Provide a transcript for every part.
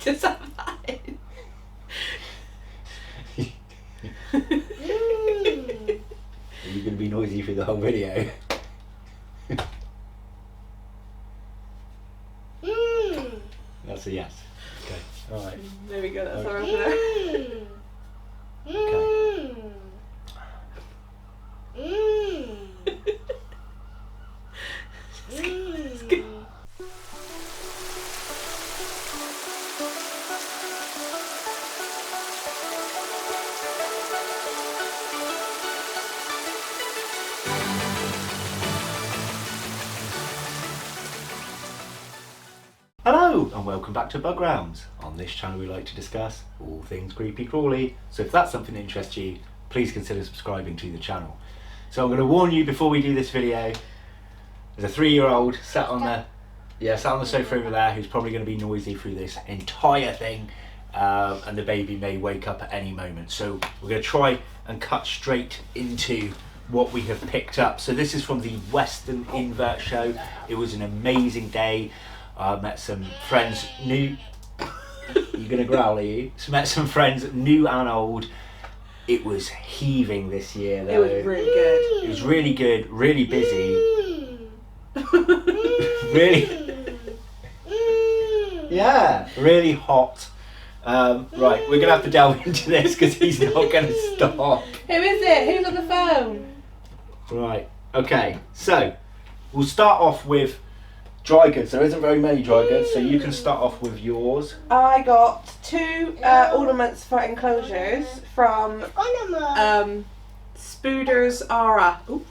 Is that fine? Are you going to be noisy through the whole video? That's a yes. Okay, alright. There we go, that's our Okay. opener. Okay. It's good. Hello and welcome back to Bug Rounds. On this channel we like to discuss all things creepy crawly, so if that's something that interests you, please consider subscribing to the channel. So I'm going to warn you before we do this video, there's a 3-year-old sat on the sofa over there who's probably going to be noisy through this entire thing, and the baby may wake up at any moment. So we're going to try and cut straight into what we have picked up. So this is from the Western Invert show. It was an amazing day. Met some friends new. You're gonna growl, are you? So met some friends new and old. It was heaving this year though. It was really good. It was really good, really busy. Really, yeah, really hot. Right, we're gonna have to delve into this because he's not gonna stop. Who is it? Who's on the phone? Right, okay, so we'll start off with dry goods. There isn't very many dry goods, so you can start off with yours. I got 2 ornaments for enclosures from Spooders Ara. Ooh.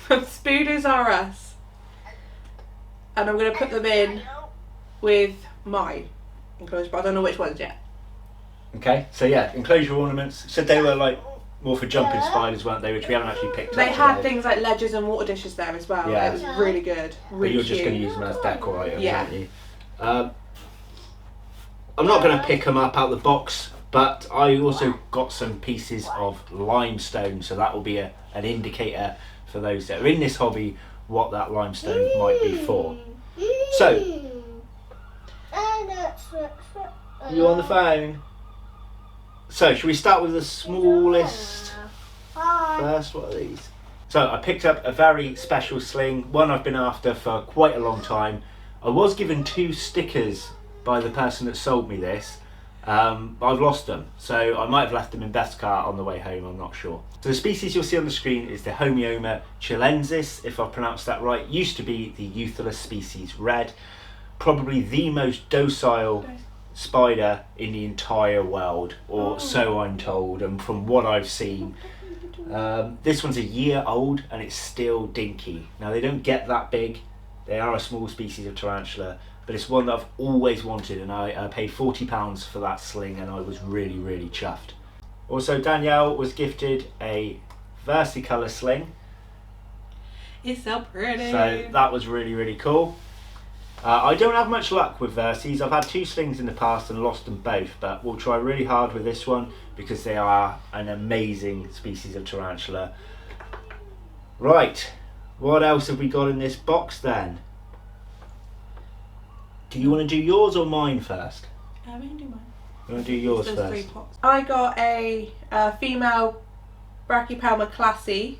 From Spooders R Us. And I'm going to put them in with my enclosure, but I don't know which ones yet. Okay, so yeah, enclosure ornaments. Said they were like more for jumping spiders, weren't they? Which we haven't actually picked up. They had today. things like ledges and water dishes there as well. Yeah. It was really good. But Really you're cute. just going to use them as decor items, Yeah. aren't you? I'm not going to pick them up out of the box, but I also got some pieces of limestone, so that will be an indicator for those that are in this hobby what that limestone might be for. So, you on the phone? So, should we start with the smallest first? What are these? So, I picked up a very special sling, one I've been after for quite a long time. I was given 2 stickers by the person that sold me this, but I've lost them. So, I might have left them in Beth's car on the way home, I'm not sure. So, the species you'll see on the screen is the Homeoma chilensis, if I've pronounced that right. Used to be the Euthyllus species red. Probably the most docile spider in the entire world, or so I'm told, and from what I've seen. This one's a year old and it's still dinky. Now they don't get that big, they are a small species of tarantula, but it's one that I've always wanted, and I paid £40 for that sling and I was really, really chuffed. Also, Danielle was gifted a versicolor sling. It's so pretty. So that was really, really cool. I don't have much luck with Verses. I've had 2 slings in the past and lost them both, but we'll try really hard with this one because they are an amazing species of tarantula. Right, what else have we got in this box then? Do you want to do yours or mine first? We can do mine. You want to do yours There's first? 3 pots. I got a female Brachypelma classy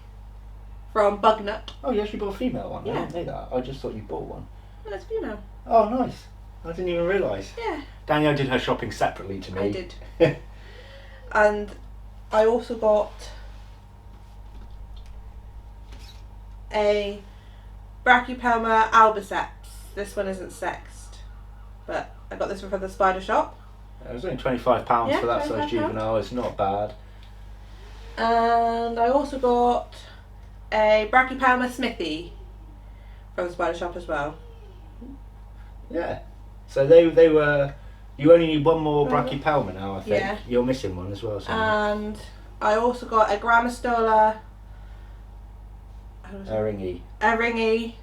from Bugzuk. Oh, you actually bought a female one? I Yeah. didn't know that. I just thought you bought one. No, it's female. Oh, nice. I didn't even realise. Yeah. Danielle did her shopping separately to me. I did. And I also got a Brachypelma albiceps. This one isn't sexed, but I got this one from the Spidershop. It was only £25 Yeah, for that size £25. juvenile. It's not bad. And I also got a Brachypelma smithy from the Spidershop as well. Yeah. So they were. You only need one more Brachypelma now, I think. Yeah. You're missing one as well. And I also got a Stoller. Ringy. A ringy.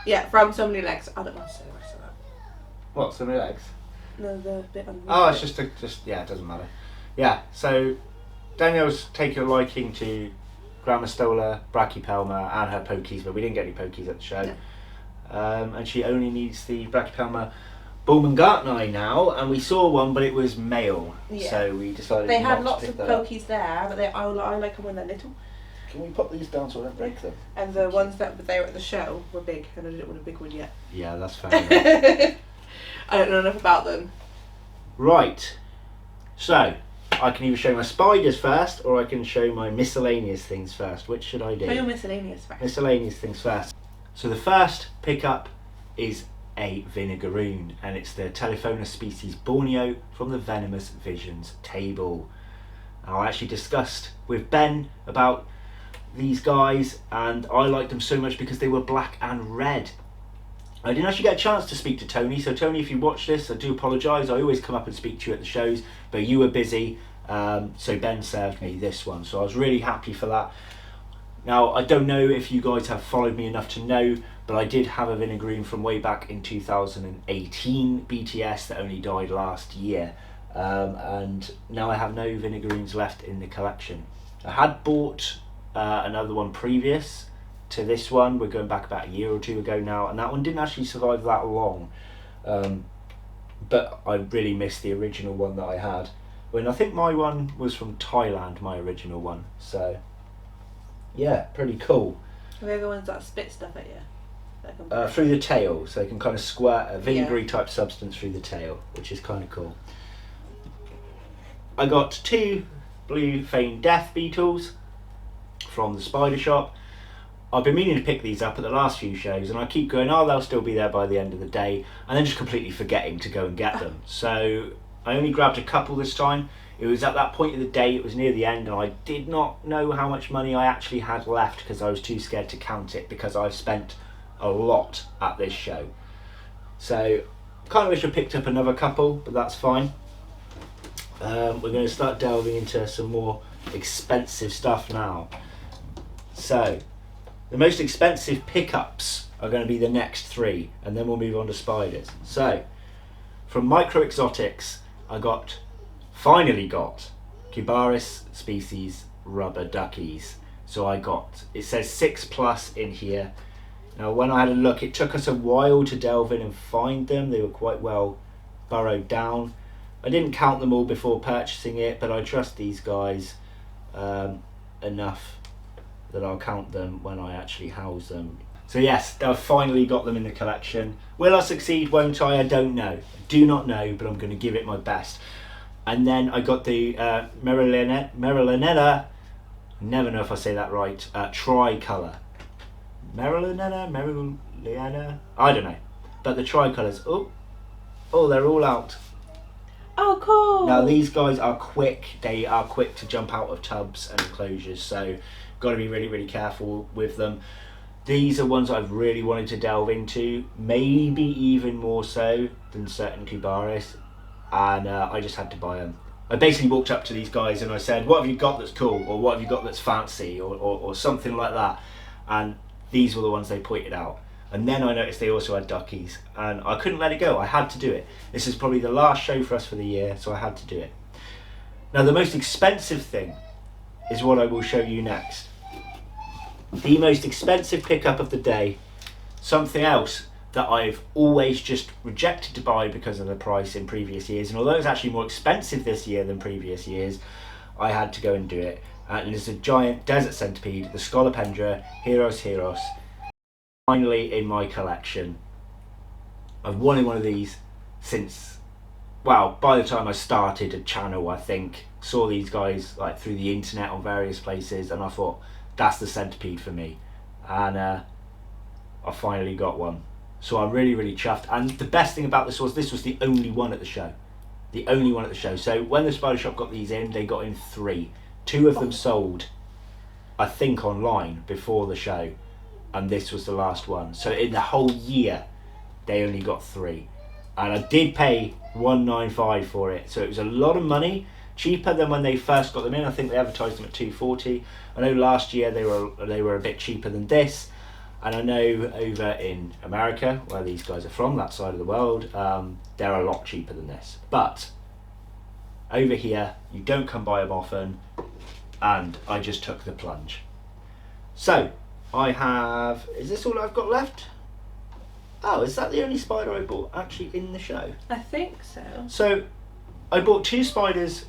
Yeah, from So Many Legs. I don't want to say the rest of that. What? So many legs? No, the bit on. Oh, it's just yeah. It doesn't matter. Yeah. So Danielle's taken a liking to Stoller, Brachypelma, and her pokies, but we didn't get any pokies at the show. No. and she only needs the Brachypelma Bulmangartni now, and we saw one, but it was male, so we decided they not had to lots pick of that up. pokies there, but I like them when they're little. Can we pop these down so I don't break them? And the ones that they were at the show were big, and I didn't want a big one yet. Yeah, that's fair enough. I don't know enough about them. Right, so I can either show my spiders first, or I can show my miscellaneous things first. Which should I do? Show your miscellaneous first. Miscellaneous things first. So the first pickup is a Vinegaroon, and it's the Telephonus species Borneo from the Venomous Visions table. Now, I actually discussed with Ben about these guys, and I liked them so much because they were black and red. I didn't actually get a chance to speak to Tony, so Tony, if you watch this, I do apologise. I always come up and speak to you at the shows, but you were busy, so Ben served me this one, so I was really happy for that. Now, I don't know if you guys have followed me enough to know, but I did have a Vinegaroon from way back in 2018 BTS that only died last year, and now I have no Vinegaroons left in the collection. I had bought another one previous to this one. We're going back about a year or two ago now, and that one didn't actually survive that long, but I really missed the original one that I had. When I think my one was from Thailand, my original one, so yeah, pretty cool. Are they the ones that spit stuff at you? Through the tail, so they can kind of squirt a vinegary type substance through the tail, which is kind of cool. I got 2 blue feigned death beetles from the Spidershop. I've been meaning to pick these up at the last few shows, and I keep going, oh, they'll still be there by the end of the day, and then just completely forgetting to go and get them. So I only grabbed a couple this time. It was at that point of the day, it was near the end, and I did not know how much money I actually had left because I was too scared to count it, because I've spent a lot at this show. So kind of wish I picked up another couple, but that's fine. We're going to start delving into some more expensive stuff now. So the most expensive pickups are going to be the next 3, and then we'll move on to spiders. So from Micro Exotics, I finally got Cubaris species rubber duckies. So it says 6+ in here. Now, when I had a look, it took us a while to delve in and find them. They were quite well burrowed down. I didn't count them all before purchasing it, but I trust these guys enough that I'll count them when I actually house them. So yes, I've finally got them in the collection. Will I succeed, won't I? I don't know. I do not know, but I'm going to give it my best. And then I got the Marilinetta, never know if I say that right, tricolour. Marilinetta, I don't know. But the tricolours, oh, they're all out. Oh, cool. Now these guys are quick. They are quick to jump out of tubs and enclosures, so got to be really, really careful with them. These are ones I've really wanted to delve into, maybe even more so than certain Cubaris, and I just had to buy them. I basically walked up to these guys and I said, what have you got that's cool, or what have you got that's fancy, or something like that, and these were the ones they pointed out. And then I noticed they also had Duckies, and I couldn't let it go. I had to do it. This is probably the last show for us for the year, so I had to do it. Now the most expensive thing is what I will show you next. The most expensive pickup of the day, something else that I've always just rejected to buy because of the price in previous years, and although it's actually more expensive this year than previous years, I had to go and do it. And it's a giant desert centipede, the Scolopendra Heros. Finally in my collection. I've wanted one of these since, well, by the time I started a channel, I think. Saw these guys like through the internet on various places, and I thought, that's the centipede for me. And I finally got one. So I'm really, really chuffed. And the best thing about this was the only one at the show. The only one at the show. So when the Spidershop got these in, they got in 3. 2 of them sold, I think, online before the show, and this was the last one. So in the whole year, they only got 3. And I did pay $195 for it, so it was a lot of money, cheaper than when they first got them in. I think they advertised them at $240. I know last year they were a bit cheaper than this, and I know over in America, where these guys are from, that side of the world, they're a lot cheaper than this. But over here, you don't come by them often, and I just took the plunge. So I have, is this all I've got left? Oh, is that the only spider I bought actually in the show? I think so. So, I bought 2 spiders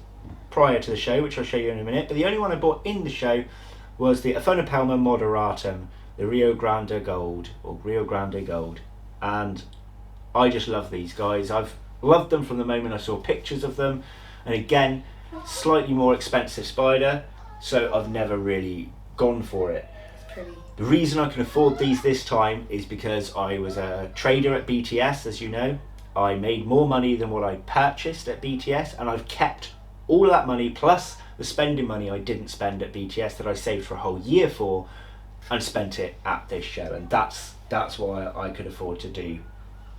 prior to the show, which I'll show you in a minute, but the only one I bought in the show was the Phasmid moderatum, the Rio Grande Gold, and I just love these guys. I've loved them from the moment I saw pictures of them, and again, slightly more expensive spider, so I've never really gone for it. It's pretty. The reason I can afford these this time is because I was a trader at BTS, as you know. I made more money than what I purchased at BTS, and I've kept all of that money plus the spending money I didn't spend at BTS that I saved for a whole year for, and spent it at this show, and that's why I could afford to do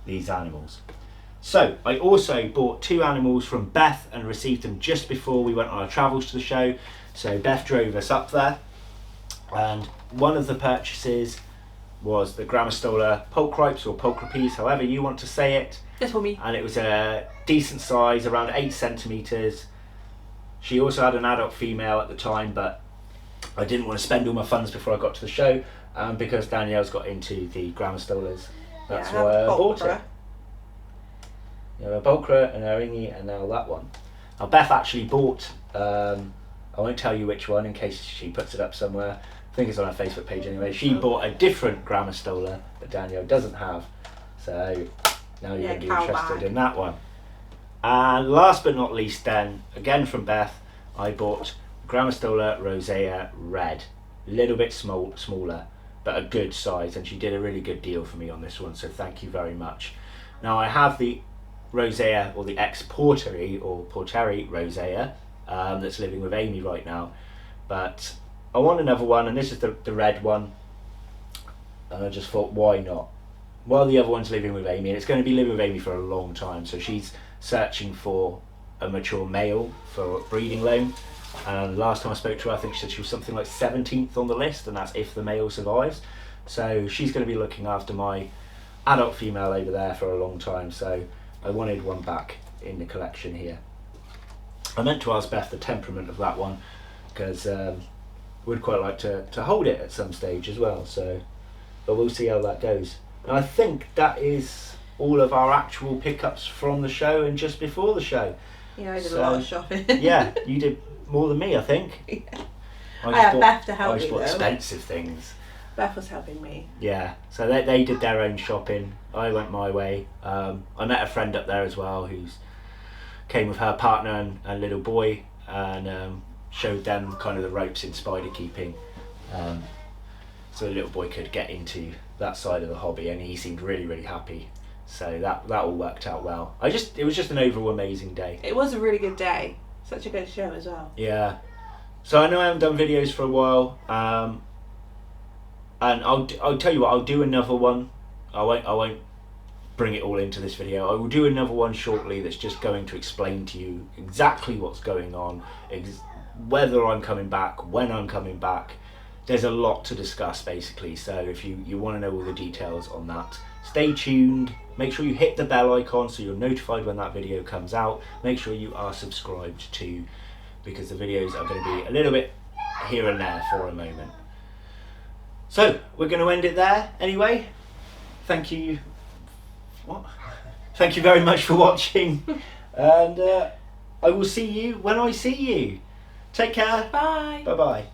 these animals. So I also bought 2 animals from Beth and received them just before we went on our travels to the show. So Beth drove us up there, and one of the purchases was the Grammostola pulchripes, or pulchripes, however you want to say it. That's for me. And it was a decent size, around 8 centimetres. She also had an adult female at the time, but I didn't want to spend all my funds before I got to the show, because Danielle's got into the Grammostolas. That's why I bought it. You have a Bulkra, an Aringi, and now that one. Now Beth actually bought, I won't tell you which one in case she puts it up somewhere. I think it's on her Facebook page anyway. She bought a different Grammostola that Danielle doesn't have. So now you're going to be interested in that one. And last but not least then, again from Beth, I bought Grammostola Rosea Red. A little bit smaller, but a good size, and she did a really good deal for me on this one, so thank you very much. Now I have the Rosea, or the ex-Porteri, or Porteri Rosea, that's living with Amy right now, but I want another one, and this is the red one, and I just thought, why not? While the other one's living with Amy, and it's going to be living with Amy for a long time, so she's searching for a mature male for breeding loan, and last time I spoke to her I think she said she was something like 17th on the list, and that's if the male survives. So she's going to be looking after my adult female over there for a long time, so I wanted one back in the collection here. I meant to ask Beth the temperament of that one, because would quite like to hold it at some stage as well, so but we'll see how that goes. And I think that is all of our actual pickups from the show and just before the show. Yeah, I did a lot of shopping. Yeah, you did more than me, I think. Yeah. I had Beth to help me. I just bought expensive things. Beth was helping me. Yeah, so they did their own shopping. I went my way. I met a friend up there as well who's came with her partner and little boy, and showed them kind of the ropes in spider keeping. So the little boy could get into that side of the hobby, and he seemed really, really happy. So that all worked out well. It was just an overall amazing day. It was a really good day. Such a good show as well. Yeah. So I know I haven't done videos for a while, and I'll tell you what, I'll do another one. I won't bring it all into this video. I will do another one shortly that's just going to explain to you exactly what's going on, whether I'm coming back, when I'm coming back. There's a lot to discuss basically, so if you want to know all the details on that, stay tuned. Make sure you hit the bell icon so you're notified when that video comes out. Make sure you are subscribed too, because the videos are going to be a little bit here and there for a moment. So we're going to end it there anyway. Thank you very much for watching, and I will see you when I see you. Take care. Bye. Bye bye.